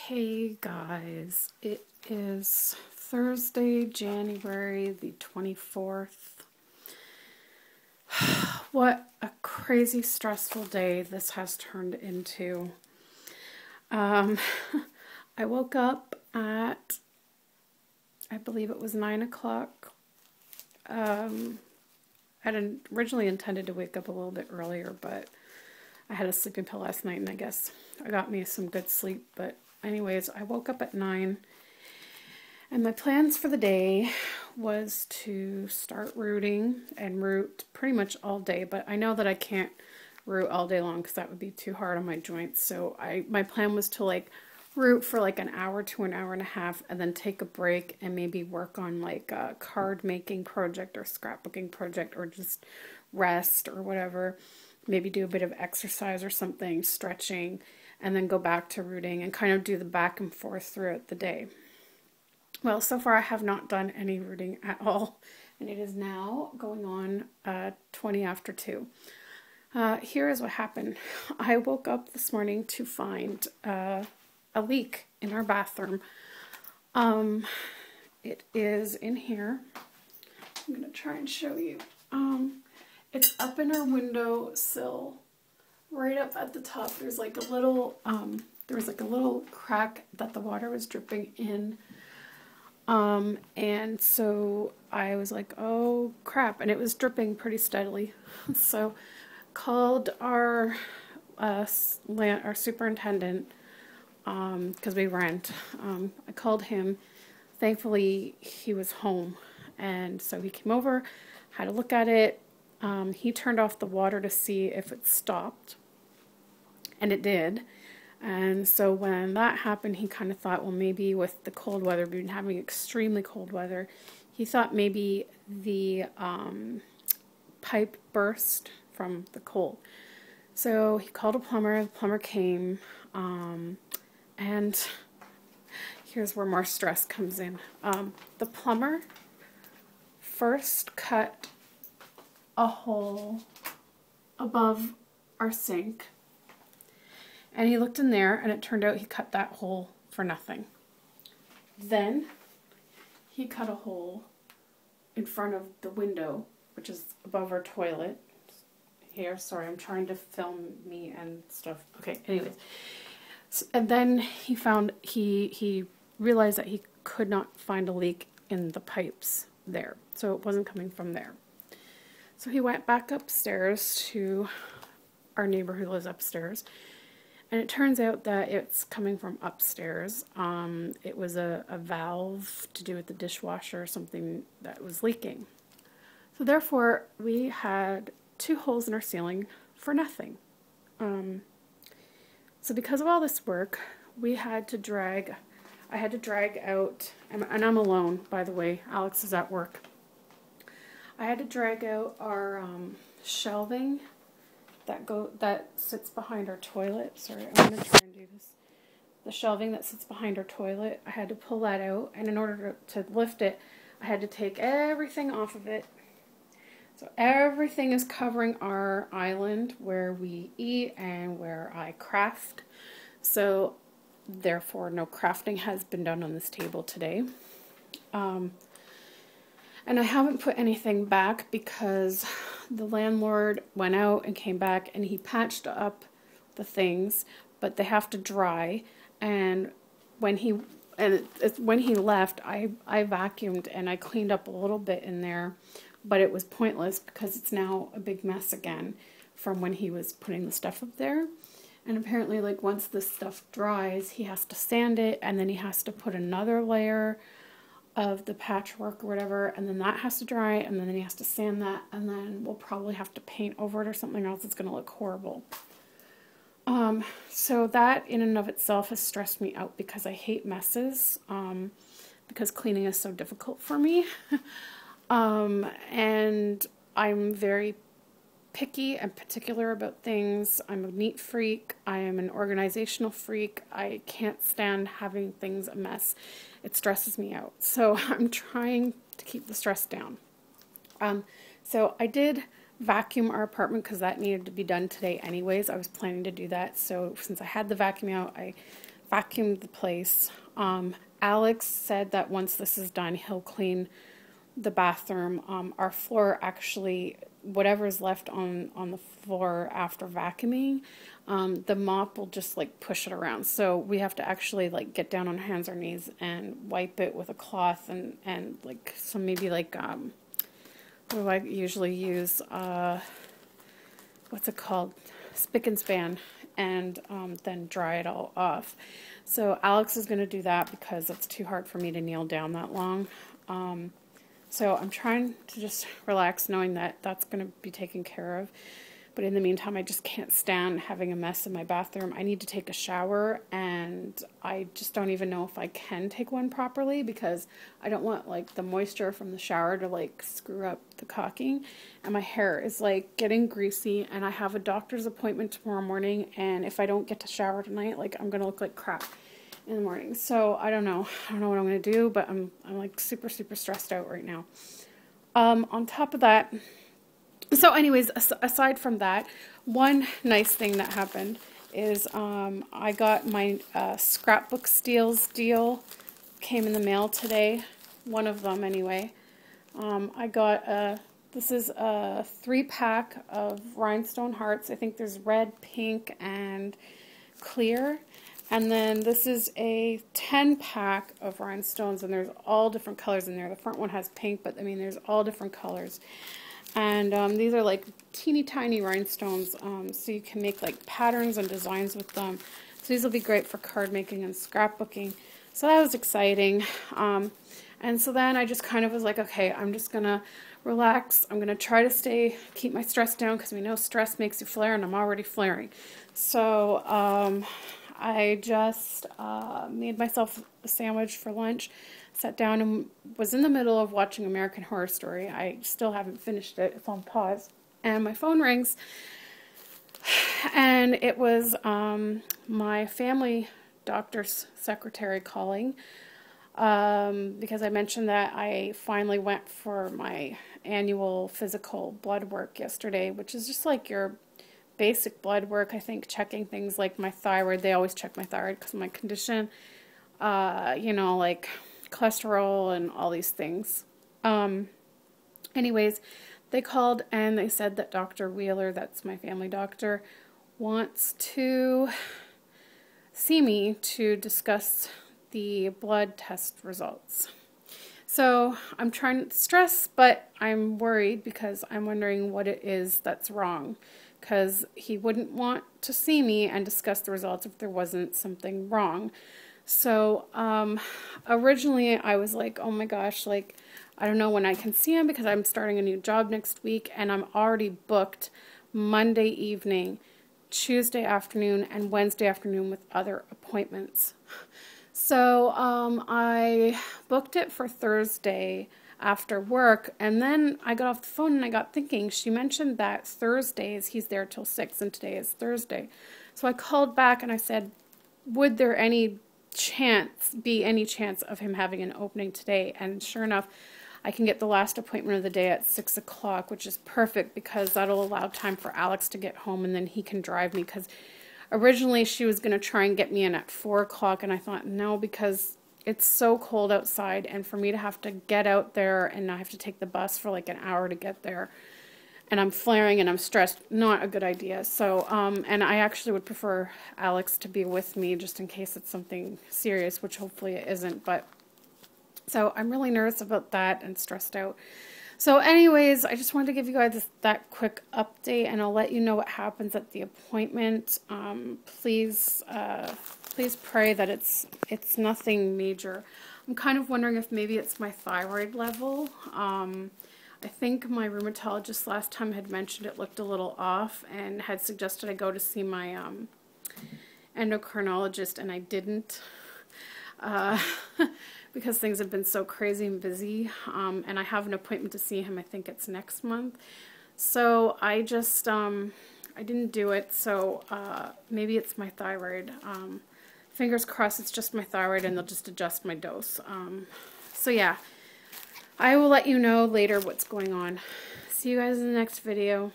Hey guys, it is Thursday, January the 24th. What a crazy stressful day this has turned into. I woke up at, I believe it was 9 o'clock. I had originally intended to wake up a little bit earlier, but I had a sleeping pill last night and I guess it got me some good sleep. But anyways, I woke up at 9 and my plans for the day was to start rooting and root pretty much all day, but I know that I can't root all day long because that would be too hard on my joints. So my plan was to root for like an hour to an hour and a half and then take a break and maybe work on like a card making project or scrapbooking project or just rest or whatever. Maybe do a bit of exercise or something, stretching, and then go back to rooting and kind of do the back and forth throughout the day. Well, so far I have not done any rooting at all, and it is now going on 20 after 2. Here is what happened. I woke up this morning to find a leak in our bathroom. It is in here. I'm going to try and show you. It's up in our window sill, right up at the top. There's like a little, there was like a little crack that the water was dripping in. And so I was like, oh crap, and it was dripping pretty steadily. So called our superintendent, because we rent. I called him. Thankfully, he was home, and so he came over, had a look at it. He turned off the water to see if it stopped, and it did. And so when that happened, he kind of thought, well, maybe with the cold weather, we've been having extremely cold weather, he thought maybe the pipe burst from the cold. So he called a plumber. The plumber came, and here's where more stress comes in. The plumber first cut a hole above our sink, and he looked in there, and it turned out he cut that hole for nothing. Then he cut a hole in front of the window, which is above our toilet. Here, sorry, I'm trying to film me and stuff. Okay, anyways. So, and then he realized that he could not find a leak in the pipes there, so it wasn't coming from there. So he went back upstairs to our neighbor who lives upstairs, and it turns out that it's coming from upstairs. It was a valve to do with the dishwasher or something that was leaking. So therefore, we had 2 holes in our ceiling for nothing. So because of all this work, I had to drag out, and I'm alone, by the way, Alex is at work. I had to drag out our shelving that sits behind our toilet. Sorry, I'm going to try and do this. The shelving that sits behind our toilet, I had to pull that out, and in order to lift it, I had to take everything off of it. So everything is covering our island where we eat and where I craft. So therefore, no crafting has been done on this table today. And I haven't put anything back because the landlord went out and came back and he patched up the things, but they have to dry. And when he left, I vacuumed and I cleaned up a little bit in there, but it was pointless because it's now a big mess again from when he was putting the stuff up there. And apparently, like, once this stuff dries, he has to sand it, and then he has to put another layer of the patchwork or whatever, and then that has to dry, and then he has to sand that, and then we'll probably have to paint over it or something else. It's going to look horrible. So that in and of itself has stressed me out because I hate messes, because cleaning is so difficult for me. And I'm very picky and particular about things. I'm a neat freak. I am an organizational freak. I can't stand having things a mess. It stresses me out. So I'm trying to keep the stress down. So I did vacuum our apartment because that needed to be done today anyways. I was planning to do that. So since I had the vacuum out, I vacuumed the place. Alex said that once this is done, he'll clean the bathroom. Our floor actually, whatever's left on the floor after vacuuming, the mop will just like push it around. So we have to actually like get down on hands or knees and wipe it with a cloth and like some maybe like what do I usually use? What's it called? Spick and span, and then dry it all off. So Alex is going to do that because it's too hard for me to kneel down that long. So I'm trying to just relax knowing that that's going to be taken care of. But in the meantime, I just can't stand having a mess in my bathroom. I need to take a shower, and I just don't even know if I can take one properly because I don't want like the moisture from the shower to like screw up the caulking. And my hair is like getting greasy, and I have a doctor's appointment tomorrow morning, and if I don't get to shower tonight, like I'm going to look like crap in the morning. So I don't know. I don't know what I'm going to do, but I'm like super stressed out right now. On top of that, so anyways, aside from that, one nice thing that happened is I got my scrapbook steals deal, came in the mail today, one of them anyway. I got this is a 3-pack of rhinestone hearts. I think there's red, pink, and clear. And then this is a 10-pack of rhinestones, and there's all different colors in there. The front one has pink, but I mean there's all different colors. And these are like teeny tiny rhinestones, so you can make like patterns and designs with them. So these will be great for card making and scrapbooking. So that was exciting. And so then I just kind of was like, okay, I'm just going to relax. I'm going to try to keep my stress down because we know stress makes you flare, and I'm already flaring. So I just made myself a sandwich for lunch. Sat down and was in the middle of watching American Horror Story. I still haven't finished it. It's on pause. And my phone rings. And it was my family doctor's secretary calling. Because I mentioned that I finally went for my annual physical blood work yesterday, which is just like your basic blood work. I think checking things like my thyroid. They always check my thyroid because of my condition. You know, like cholesterol and all these things. Anyways, they called and they said that Dr. Wheeler, that's my family doctor, wants to see me to discuss the blood test results. So I'm trying to stress, but I'm worried because I'm wondering what it is that's wrong, because he wouldn't want to see me and discuss the results if there wasn't something wrong. So originally I was like, oh my gosh, like I don't know when I can see him because I'm starting a new job next week, and I'm already booked Monday evening, Tuesday afternoon, and Wednesday afternoon with other appointments. So I booked it for Thursday after work, and then I got off the phone and I got thinking, she mentioned that Thursdays he's there till 6, and today is Thursday. So I called back and I said, would there be any chance of him having an opening today? And sure enough, I can get the last appointment of the day at 6 o'clock, which is perfect because that'll allow time for Alex to get home, and then he can drive me, because originally she was going to try and get me in at 4 o'clock, and I thought no, because it's so cold outside, and for me to have to get out there and I have to take the bus for like an hour to get there, and I'm flaring and I'm stressed, not a good idea. So, and I actually would prefer Alex to be with me just in case it's something serious, which hopefully it isn't. But so I'm really nervous about that and stressed out. So anyways, I just wanted to give you guys that quick update, and I'll let you know what happens at the appointment. Please pray that it's nothing major. I'm kind of wondering if maybe it's my thyroid level. I think my rheumatologist last time had mentioned it looked a little off and had suggested I go to see my endocrinologist, and I didn't because things have been so crazy and busy, and I have an appointment to see him, I think it's next month. So I just, I didn't do it, so maybe it's my thyroid. Fingers crossed it's just my thyroid and they'll just adjust my dose. So yeah. I will let you know later what's going on. See you guys in the next video.